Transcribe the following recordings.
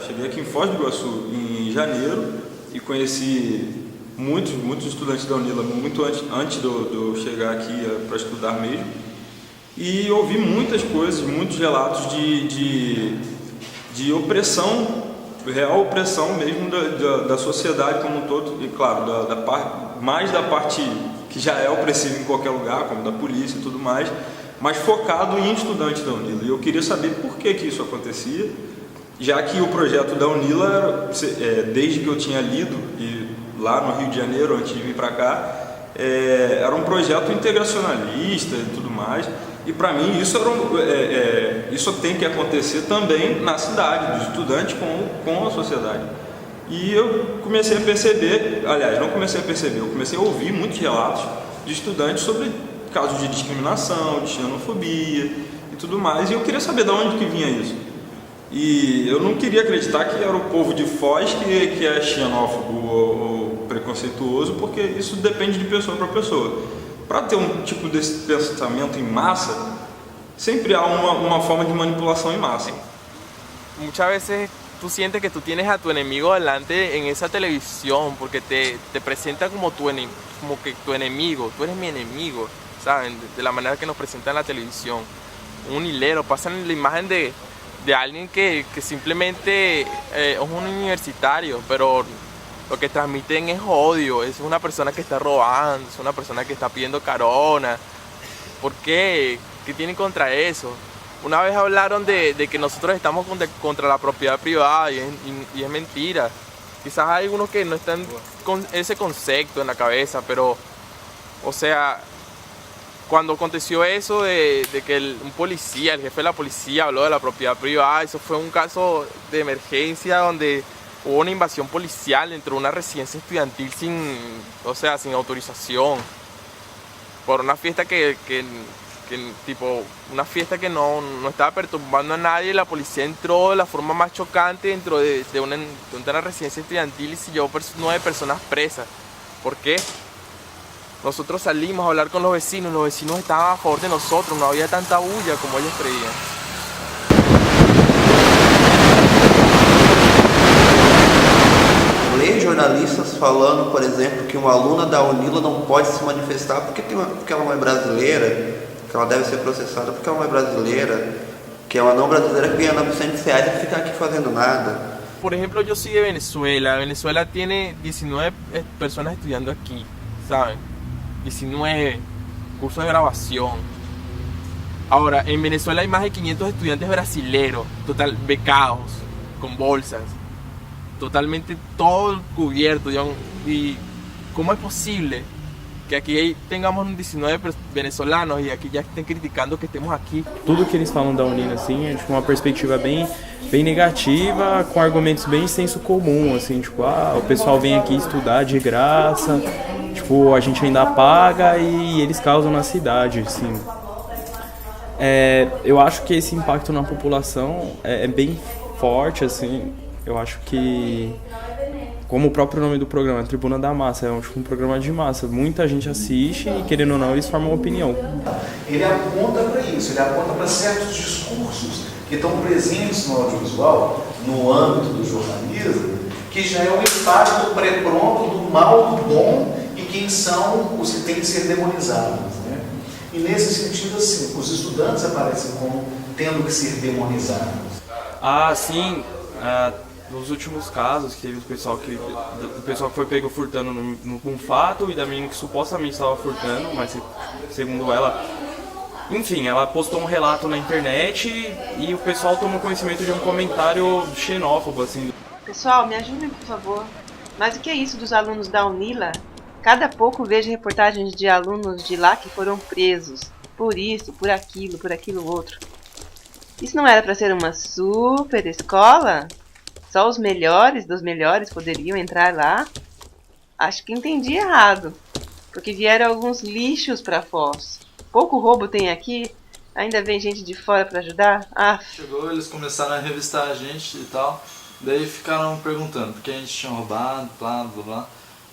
cheguei aqui em Foz do Iguaçu em janeiro e conheci muitos estudantes da UNILA muito antes de eu chegar aqui para estudar mesmo. E ouvi muitas coisas, muitos relatos de opressão, real opressão mesmo da sociedade como um todo, e claro, mais da parte que já é opressiva em qualquer lugar, como da polícia e tudo mais, mas focado em estudantes da UNILA. E eu queria saber por que isso acontecia, já que o projeto da UNILA, desde que eu tinha lido, e lá no Rio de Janeiro, antes de vir para cá, era um projeto integracionalista e tudo mais. E para mim isso tem que acontecer também na cidade, dos estudantes com a sociedade. E eu comecei a perceber, aliás, não comecei a perceber, eu comecei a ouvir muitos relatos de estudantes sobre casos de discriminação, de xenofobia e tudo mais. E eu queria saber de onde que vinha isso. E eu não queria acreditar que era o povo de Foz que é xenófobo ou preconceituoso, porque isso depende de pessoa para pessoa. Para ter um tipo desse pensamento em massa, sempre há uma forma de manipulação em massa. Muchas veces tú sientes que tú tienes a tu enemigo delante en esa televisión porque te presenta como que tu enemigo, tú eres mi enemigo, ¿saben? De la manera que nos presentan en la televisión. Un hilero, pasan la imagen de alguien que simplemente es un universitario, pero lo que transmiten es odio, es una persona que está robando, es una persona que está pidiendo carona. ¿Por qué? ¿Qué tienen contra eso? Una vez hablaron de que nosotros estamos contra la propiedad privada y es mentira. Quizás hay algunos que no están con ese concepto en la cabeza, pero, o sea, cuando aconteció eso de que un policía, el jefe de la policía habló de la propiedad privada, eso fue un caso de emergencia donde hubo una invasión policial dentro de una residencia estudiantil sin autorización, por una fiesta una fiesta que no estaba perturbando a nadie. La policía entró de la forma más chocante dentro de una residencia estudiantil y se llevó 9 personas presas. ¿Por qué? Nosotros salimos a hablar con los vecinos estaban a favor de nosotros, no había tanta bulla como ellos creían. Leio jornalistas falando, por exemplo, que uma aluna da UNILA não pode se manifestar porque ela não é brasileira, que ela deve ser processada porque ela não é brasileira, que é uma não brasileira que ganha R$900 e fica aqui fazendo nada. Por ejemplo, yo soy de Venezuela. Venezuela tiene 19 personas estudiando aquí, ¿saben? 19 cursos de grabación. Ahora, en Venezuela hay más de 500 estudiantes brasileros, total, becados, con bolsas. Totalmente todo cubierto. ¿Y cómo es posible que aqui tengamos 19 venezolanos e aqui já estão criticando que estemos aqui? Tudo que eles falam da UNILA, assim, é tipo uma perspectiva bem negativa, com argumentos bem senso comum, assim, tipo, o pessoal vem aqui estudar de graça, tipo, a gente ainda paga e eles causam na cidade, assim. Eu acho que esse impacto na população é bem forte, assim. Eu acho que, como o próprio nome do programa, Tribuna da Massa, é um programa de massa. Muita gente assiste e, querendo ou não, eles formam opinião. Ele aponta para isso, ele aponta para certos discursos que estão presentes no audiovisual, no âmbito do jornalismo, que já é o impacto pré-pronto do mal, do bom e quem são os que têm que ser demonizados, né? E nesse sentido, assim, os estudantes aparecem como tendo que ser demonizados. Sim. Nos últimos casos, que teve o pessoal que foi pego furtando num fato e da menina que supostamente estava furtando, mas segundo ela, enfim, ela postou um relato na internet e o pessoal tomou conhecimento de um comentário xenófobo, assim. Pessoal, me ajudem, por favor. Mas o que é isso dos alunos da UNILA? Cada pouco vejo reportagens de alunos de lá que foram presos por isso, por aquilo outro. Isso não era para ser uma super escola? Só os melhores dos melhores poderiam entrar lá? Acho que entendi errado, porque vieram alguns lixos para Foz. Pouco roubo tem aqui, ainda vem gente de fora para ajudar? Chegou, eles começaram a revistar a gente e tal, daí ficaram perguntando porque a gente tinha roubado, blá blá blá.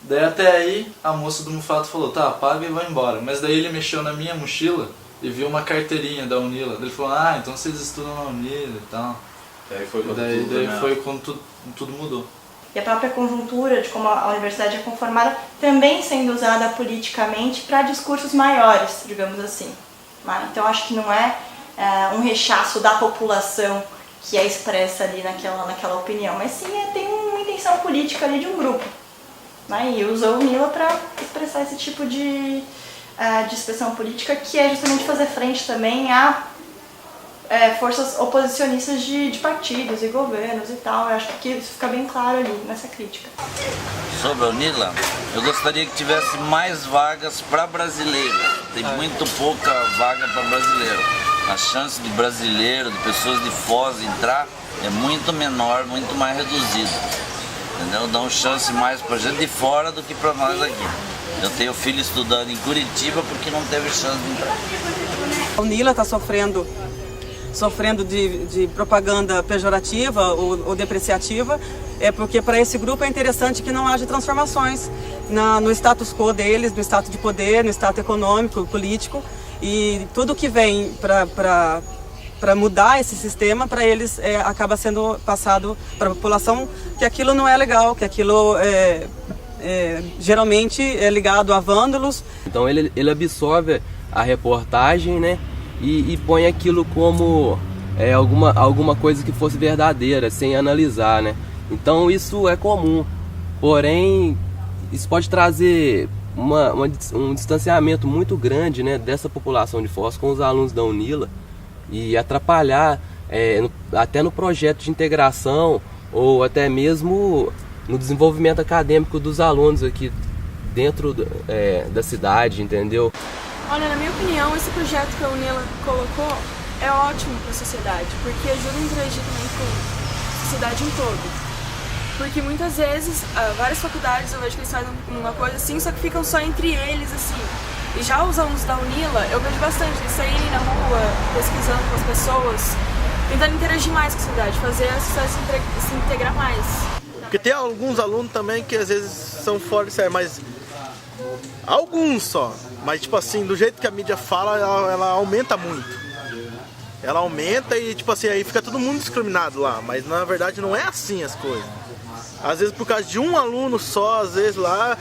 Daí até aí a moça do Mufato falou, tá, paga e vai embora. Mas daí ele mexeu na minha mochila e viu uma carteirinha da UNILA. Ele falou, então vocês estudam na UNILA e tal. Daí foi quando tudo mudou. E a própria conjuntura de como a universidade é conformada também sendo usada politicamente para discursos maiores, digamos assim. Então acho que não é um rechaço da população que é expressa ali naquela opinião, mas sim tem uma intenção política ali de um grupo. E usou o Nila para expressar esse tipo de expressão política, que é justamente fazer frente também a forças oposicionistas de partidos e governos e tal. Eu acho que isso fica bem claro ali nessa crítica. Sobre a UNILA, eu gostaria que tivesse mais vagas para brasileiro. Tem muito pouca vaga para brasileiro. A chance de brasileiro, de pessoas de Foz entrar é muito menor, muito mais reduzida. Entendeu? Dá uma chance mais para gente de fora do que para nós aqui. Eu tenho filho estudando em Curitiba porque não teve chance de entrar. A UNILA está sofrendo de propaganda pejorativa ou depreciativa, porque para esse grupo é interessante que não haja transformações no status quo deles, no status de poder, no status econômico, político, e tudo que vem para mudar esse sistema, para eles acaba sendo passado para a população que aquilo não é legal, que aquilo geralmente é ligado a vândalos. Então ele absorve a reportagem, né? E põe aquilo como alguma coisa que fosse verdadeira, sem analisar, né? Então isso é comum, porém isso pode trazer um distanciamento muito grande, né, dessa população de Foz com os alunos da UNILA e atrapalhar até no projeto de integração ou até mesmo no desenvolvimento acadêmico dos alunos aqui dentro da cidade, entendeu? Olha, na minha opinião, esse projeto que a UNILA colocou é ótimo para a sociedade, porque ajuda a interagir também com a sociedade em todo. Porque muitas vezes, várias faculdades eu vejo que eles fazem uma coisa assim, só que ficam só entre eles, assim. E já os alunos da UNILA, eu vejo bastante eles saírem na rua, pesquisando com as pessoas, tentando interagir mais com a sociedade, fazer a sociedade se integrar mais. Porque tem alguns alunos também que às vezes são fora de série, mas alguns só. Mas tipo assim, do jeito que a mídia fala, ela aumenta muito. Ela aumenta e tipo assim, aí fica todo mundo discriminado lá. Mas na verdade não é assim as coisas. Às vezes por causa de um aluno só, às vezes lá,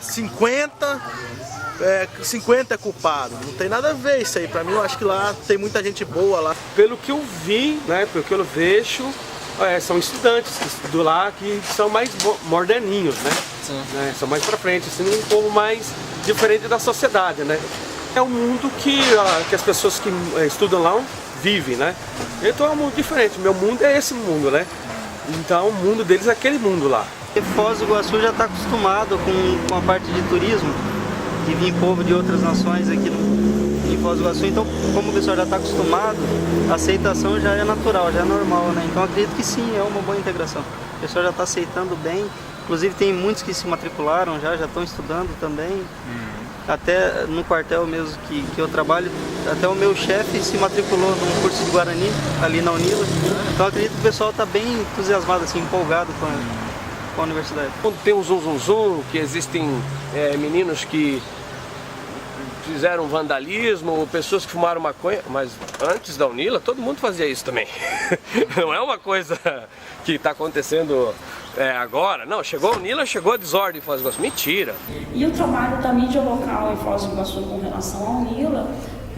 50 é culpado. Não tem nada a ver isso aí. Pra mim eu acho que lá tem muita gente boa lá. Pelo que eu vi, né, pelo que eu vejo, são estudantes que estudam lá que são mais moderninhos, né? Né? São mais pra frente, assim, um povo mais diferente da sociedade, né? É um mundo que as pessoas que estudam lá vivem, né? Então é um mundo diferente. Meu mundo é esse mundo, né? Então o mundo deles é aquele mundo lá. Foz do Iguaçu já está acostumado com a parte de turismo, que vem povo de outras nações aqui em Foz do Iguaçu. Então, como o pessoal já está acostumado, a aceitação já é natural, já é normal, né? Então acredito que sim, é uma boa integração. O pessoal já está aceitando bem. Inclusive tem muitos que se matricularam já estão estudando também. Até no quartel mesmo que eu trabalho, até o meu chefe se matriculou num curso de Guarani, ali na UNILA. Então acredito que o pessoal está bem entusiasmado, assim, empolgado com a universidade. Tem um zum, que existem meninos que fizeram vandalismo, pessoas que fumaram maconha, mas antes da UNILA todo mundo fazia isso também. Não é uma coisa que está acontecendo agora, não, chegou a UNILA, chegou a desordem em Foz do Iguaçu, mentira. E o trabalho da mídia local em Foz do Iguaçu com relação à UNILA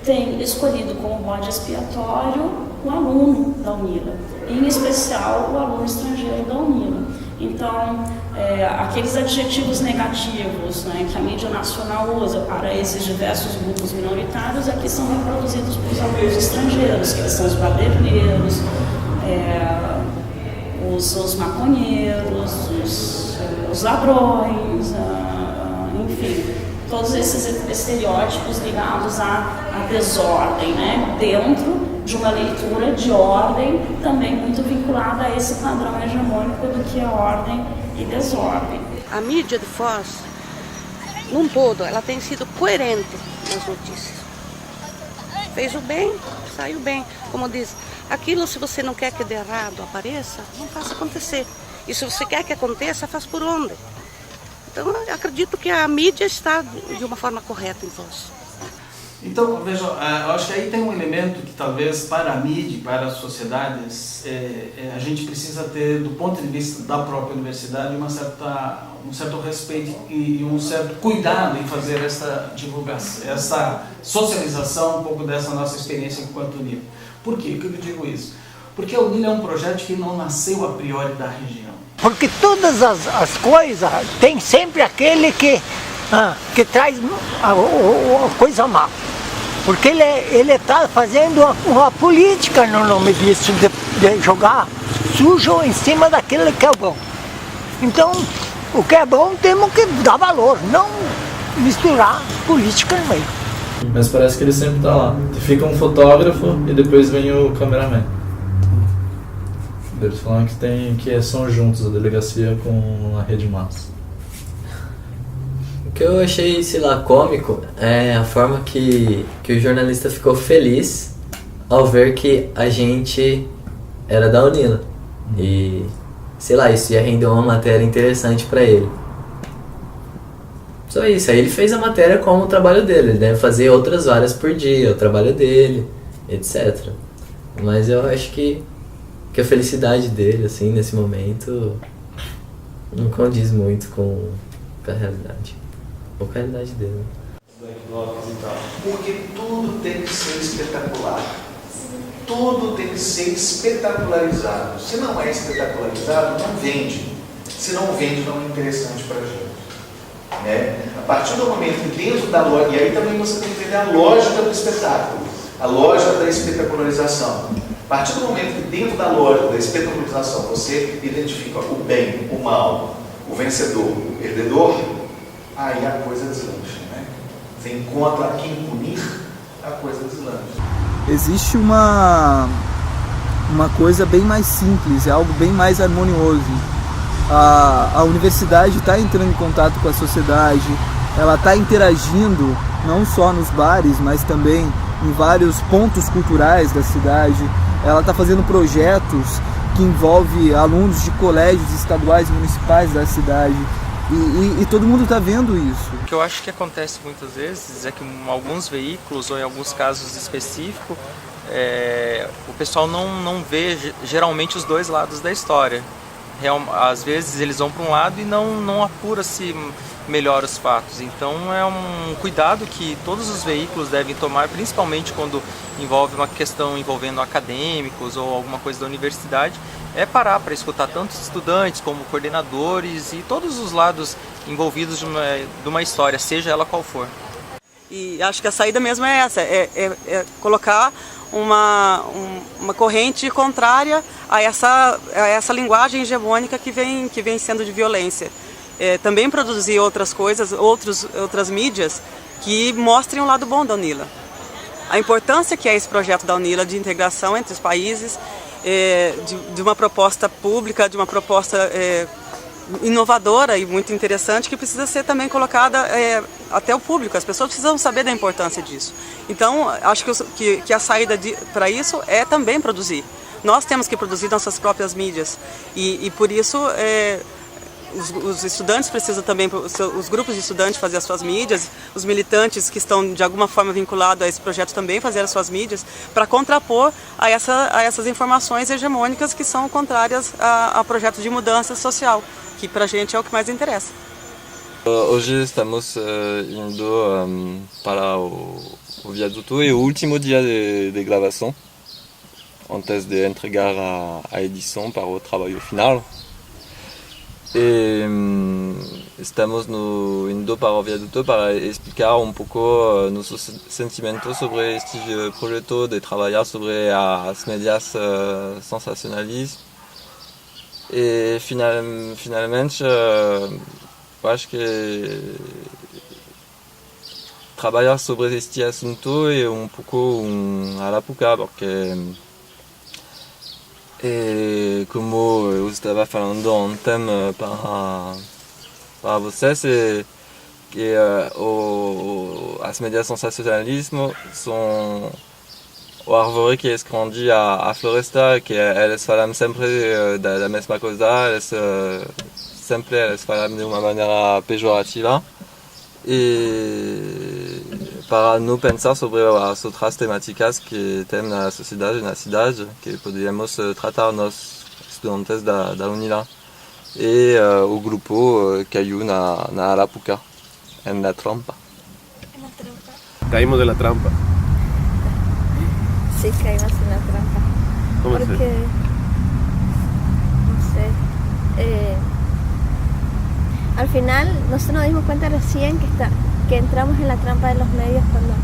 tem escolhido como bode expiatório o aluno da UNILA, em especial o aluno estrangeiro da UNILA. Então, aqueles adjetivos negativos, né, que a mídia nacional usa para esses diversos grupos minoritários aqui são reproduzidos pelos alunos estrangeiros, que são os baderneiros, os maconheiros, os ladrões, enfim, todos esses estereótipos ligados à desordem, né, dentro de uma leitura de ordem também muito vinculada a esse padrão hegemônico do que é ordem e desordem. A mídia de Foz, num todo, ela tem sido coerente nas notícias. Fez o bem, saiu bem. Como diz, aquilo se você não quer que de errado apareça, não faça acontecer. E se você quer que aconteça, faz por onde. Então eu acredito que a mídia está de uma forma correta em Foz. Então, vejam, eu acho que aí tem um elemento que talvez para a mídia, para as sociedades, a gente precisa ter, do ponto de vista da própria universidade, um certo respeito e um certo cuidado em fazer essa divulgação, essa socialização um pouco dessa nossa experiência enquanto UNILA. Por quê? Por que eu digo isso? Porque a UNILA é um projeto que não nasceu a priori da região. Porque todas as coisas, tem sempre aquele que traz a coisa má. Porque ele está fazendo uma política no nome disso, de jogar sujo em cima daquilo que é bom. Então, o que é bom temos que dar valor, não misturar política no meio. Mas parece que ele sempre está lá. Fica um fotógrafo e depois vem o cameraman. Eles falam que são juntos a delegacia com a Rede Massa. O que eu achei, sei lá, cômico é a forma que o jornalista ficou feliz ao ver que a gente era da UNILA. E, sei lá, isso ia render uma matéria interessante pra ele. Só isso, aí ele fez a matéria como o trabalho dele, ele deve fazer outras várias por dia, o trabalho dele, etc. Mas eu acho que a felicidade dele, assim, nesse momento, não condiz muito com a realidade. Ou com a realidade dele. Porque tudo tem que ser espetacular. Tudo tem que ser espetacularizado. Se não é espetacularizado, não vende. Se não vende, não é interessante para a gente. Né? A partir do momento que dentro da lógica, e aí também você tem que entender a lógica do espetáculo, a lógica da espetacularização. A partir do momento que dentro da lógica da espetacularização você identifica o bem, o mal, o vencedor, o perdedor, aí a coisa deslancha, né? Você encontra quem punir, a coisa deslancha. Existe uma coisa bem mais simples, é algo bem mais harmonioso. A universidade está entrando em contato com a sociedade, ela está interagindo não só nos bares, mas também em vários pontos culturais da cidade. Ela está fazendo projetos que envolvem alunos de colégios estaduais e municipais da cidade. E todo mundo está vendo isso. O que eu acho que acontece muitas vezes é que em alguns veículos ou em alguns casos específicos o pessoal não vê geralmente os dois lados da história. Às vezes eles vão para um lado e não apura-se melhor os fatos. Então é um cuidado que todos os veículos devem tomar, principalmente quando envolve uma questão envolvendo acadêmicos ou alguma coisa da universidade, é parar para escutar tanto os estudantes como coordenadores e todos os lados envolvidos de uma história, seja ela qual for. E acho que a saída mesmo é essa, é colocar uma corrente contrária a essa linguagem hegemônica que vem sendo de violência. Também produzir outras coisas, outras mídias que mostrem o lado bom da UNILA. A importância que é esse projeto da UNILA de integração entre os países, de uma proposta pública, de uma proposta inovadora e muito interessante, que precisa ser também colocada até o público. As pessoas precisam saber da importância disso. Então, acho que a saída para isso é também produzir. Nós temos que produzir nossas próprias mídias e por isso os estudantes precisam também, os grupos de estudantes fazer as suas mídias, os militantes que estão de alguma forma vinculados a esse projeto também fazer as suas mídias, para contrapor a essas informações hegemônicas que são contrárias a projetos de mudança social, que para a gente é o que mais interessa. Hoje estamos indo para o viaduto e o último dia de gravação, antes de entregar a edição para o trabalho final. E estamos indo para o viaduto para explicar um pouco nossos sentimentos sobre este projeto de trabalhar sobre as mídias sensacionalistas. E finalmente eu acho que trabalhar sobre este assunto é um pouco arapuca, porque como eu estava falando ontem para vocês, que as mídias sensacionalismo são o árvore que esconde a floresta, que eles falam sempre da mesma coisa, eles falam de uma maneira pejorativa. E para não pensar sobre as outras temáticas que tem na sociedade, na cidade, que podemos tratar nós, estudantes da UNILA. E o grupo caiu na Arapuca, na trampa. Caímos de la trampa. Sí, caímos en la trampa. ¿Cómo Porque, así? no sé, al final nosotros nos dimos cuenta recién que entramos en la trampa de los medios cuando